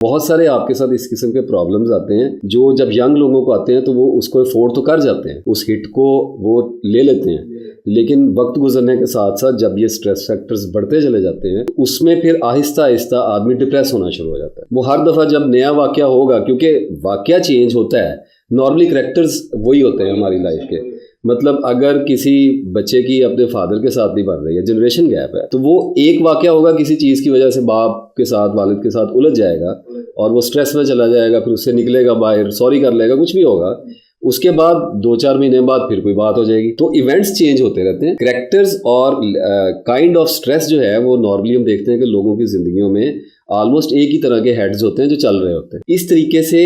बहुत सारे आपके साथ इस किस्म के प्रॉब्लम्स आते हैं जो जब यंग लोगों को आते हैं तो वो उसको अफोर्ड तो कर जाते हैं, उस हिट को वो ले लेते हैं, लेकिन वक्त गुजरने के साथ साथ जब ये स्ट्रेस फैक्टर्स बढ़ते चले जाते हैं उसमें फिर आहिस्ता आहिस्ता आदमी डिप्रेस होना शुरू हो जाता है। वो हर दफ़ा जब नया वाक़या होगा, क्योंकि वाक़या चेंज होता है, नॉर्मली करैक्टर्स वही होते हैं हमारी लाइफ के। मतलब अगर किसी बच्चे की अपने फादर के साथ नहीं बन रही है, जनरेशन गैप है, तो वो एक वाक़या होगा किसी चीज़ की वजह से बाप के साथ वालिद के साथ उलझ जाएगा और वो स्ट्रेस में चला जाएगा, फिर उससे निकलेगा बाहर, सॉरी कर लेगा, कुछ भी होगा, उसके बाद 2-4 महीने बाद फिर कोई बात हो जाएगी। तो इवेंट्स चेंज होते रहते हैं। करैक्टर्स और काइंड ऑफ स्ट्रेस जो है वो नॉर्मली हम देखते हैं कि लोगों की ज़िंदगियों में ऑलमोस्ट एक ही तरह के हेड्स होते हैं जो चल रहे होते हैं। इस तरीके से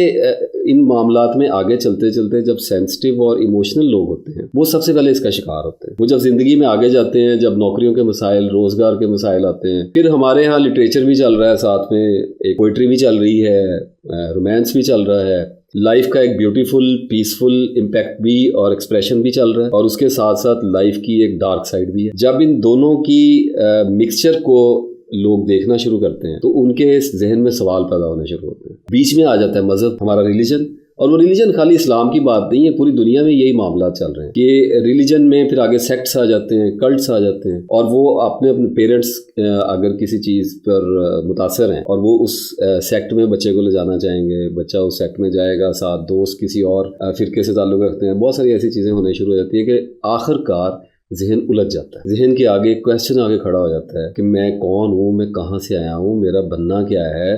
इन मामलात में आगे चलते चलते जब सेंसिटिव और इमोशनल लोग होते हैं वो सबसे पहले इसका शिकार होते हैं। वो जब ज़िंदगी में आगे जाते हैं, जब नौकरियों के मसाइल, रोज़गार के मसाइल आते हैं, फिर हमारे यहाँ लिटरेचर भी चल रहा है, साथ में एक पोइट्री भी चल रही है, रोमांस भी चल रहा है, लाइफ का एक ब्यूटीफुल पीसफुल इम्पैक्ट भी और एक्सप्रेशन भी चल रहा है, और उसके साथ साथ लाइफ की एक डार्क साइड भी है। जब इन दोनों की मिक्सचर को लोग देखना शुरू करते हैं तो उनके जहन में सवाल पैदा होने शुरू होते हैं। बीच में आ जाता है मजहब, हमारा रिलीजन, और वो रिलीजन खाली इस्लाम की बात नहीं है, पूरी दुनिया में यही मामला चल रहे हैं कि रिलीजन में फिर आगे सेक्ट्स आ जाते हैं, कल्ट्स आ जाते हैं, और वो अपने अपने पेरेंट्स अगर किसी चीज़ पर मुतासर हैं और वो उस सेक्ट में बच्चे को ले जाना चाहेंगे, बच्चा उस सेक्ट में जाएगा, साथ दोस्त किसी और फिरके से ताल्लुक़ रखते हैं, बहुत सारी ऐसी चीज़ें होने शुरू हो जाती है कि आखिरकार जहन उलझ जाता है। जहन के आगे क्वेश्चन आगे खड़ा हो जाता है कि मैं कौन हूँ, मैं कहाँ से आया हूँ, मेरा बनना क्या है।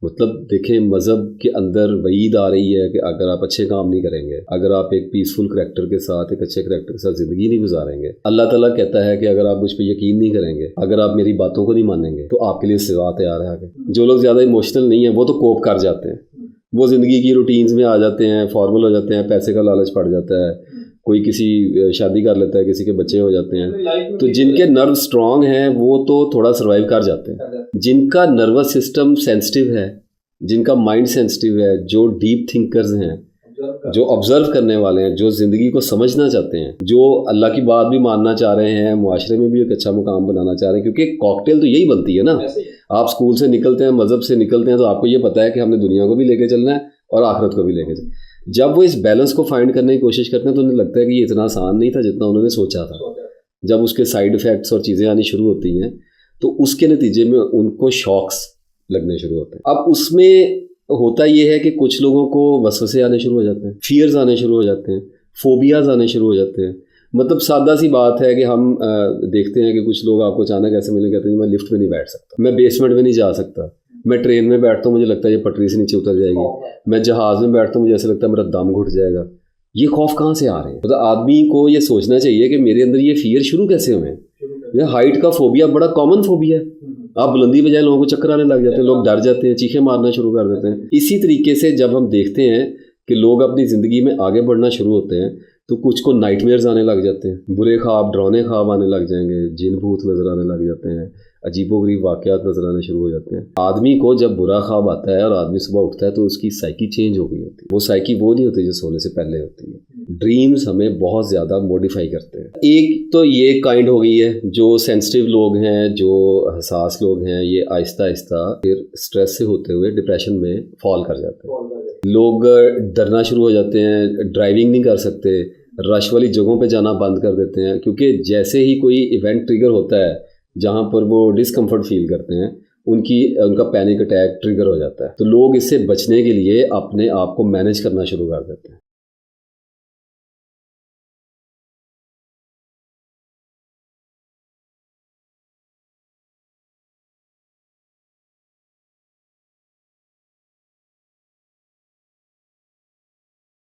मतलब देखें, मज़हब के अंदर वईद आ रही है कि अगर आप अच्छे काम नहीं करेंगे, अगर आप एक पीसफुल करैक्टर के साथ, एक अच्छे करैक्टर के साथ ज़िंदगी नहीं गुजारेंगे, अल्लाह ताला कहता है कि अगर आप मुझ पर यकीन नहीं करेंगे, अगर आप मेरी बातों को नहीं मानेंगे तो आपके लिए सज़ा तैयार है आगे। जो लोग ज़्यादा इमोशनल नहीं है वो तो कोप कर जाते हैं, वो ज़िंदगी की रूटीन्स में आ जाते हैं, फॉर्मल हो जाते हैं, पैसे का लालच पड़ जाता है, कोई किसी शादी कर लेता है, किसी के बच्चे हो जाते हैं। तो जिनके नर्व स्ट्रांग हैं वो तो थोड़ा सर्वाइव कर जाते हैं। जिनका नर्वस सिस्टम सेंसिटिव है, जिनका माइंड सेंसिटिव है, जो डीप थिंकर्स हैं, जो ऑब्जर्व करने वाले हैं, जो ज़िंदगी को समझना चाहते हैं, जो अल्लाह की बात भी मानना चाह रहे हैं, मुआशरे में भी एक अच्छा मुकाम बनाना चाह रहे हैं, क्योंकि कॉकटेल तो यही बनती है ना। आप स्कूल से निकलते हैं, मज़हब से निकलते हैं, तो आपको ये पता है कि हमने दुनिया को भी लेके चलना है और आखिरत को भी लेके चलना है। जब वो इस बैलेंस को फाइंड करने की कोशिश करते हैं तो उन्हें लगता है कि ये इतना आसान नहीं था जितना उन्होंने सोचा था। जब उसके साइड इफ़ेक्ट्स और चीज़ें आनी शुरू होती हैं तो उसके नतीजे में उनको शॉक्स लगने शुरू होते हैं। अब उसमें होता ये है कि कुछ लोगों को वसवसे आने शुरू हो जाते हैं, फियर्स आने शुरू हो जाते हैं, फोबियाज आने शुरू हो जाते हैं। मतलब सादा सी बात है कि हम देखते हैं कि कुछ लोग आपको अचानक ऐसे मिले, कहते हैं मैं लिफ्ट में नहीं बैठ सकता, मैं बेसमेंट में नहीं जा सकता, मैं ट्रेन में बैठता हूँ मुझे लगता है ये पटरी से नीचे उतर जाएगी, मैं जहाज़ में बैठता हूँ मुझे ऐसा लगता है मेरा दम घुट जाएगा। ये खौफ कहाँ से आ रहे हैं? मतलब आदमी को ये सोचना चाहिए कि मेरे अंदर ये फियर शुरू कैसे हुए हैं। ये हाइट का फोबिया बड़ा कॉमन फोबिया है। आप बुलंदी बजाय लोगों को चक्कर आने लग जाते हैं, लोग डर जाते हैं, चीखें मारना शुरू कर देते हैं। इसी तरीके से जब हम देखते हैं कि लोग अपनी ज़िंदगी में आगे बढ़ना शुरू होते हैं तो कुछ को नाइटमेयर्स आने लग जाते हैं, बुरे ख्वाब, डरावने ख्वाब आने लग जाएंगे, जिन भूत नज़र आने लग जाते हैं, अजीबोगरीब वाक़यात नज़र आने शुरू हो जाते हैं। आदमी को जब बुरा ख्वाब आता है और आदमी सुबह उठता है तो उसकी साइकी चेंज हो गई होती है। वो साइकी वो नहीं होती जो सोने से पहले होती है। ड्रीम्स हमें बहुत ज़्यादा मॉडिफाई करते हैं। एक तो ये काइंड हो गई है, जो सेंसिटिव लोग हैं, जो हसास लोग हैं, ये आहिस्ता आहिस्ता फिर स्ट्रेस से होते हुए डिप्रेशन में फॉल कर जाते हैं। लोग डरना शुरू हो जाते हैं, ड्राइविंग नहीं कर सकते, रश वाली जगहों पे जाना बंद कर देते हैं, क्योंकि जैसे ही कोई इवेंट ट्रिगर होता है जहाँ पर वो डिस्कम्फर्ट फील करते हैं उनका पैनिक अटैक ट्रिगर हो जाता है। तो लोग इससे बचने के लिए अपने आप को मैनेज करना शुरू कर देते हैं।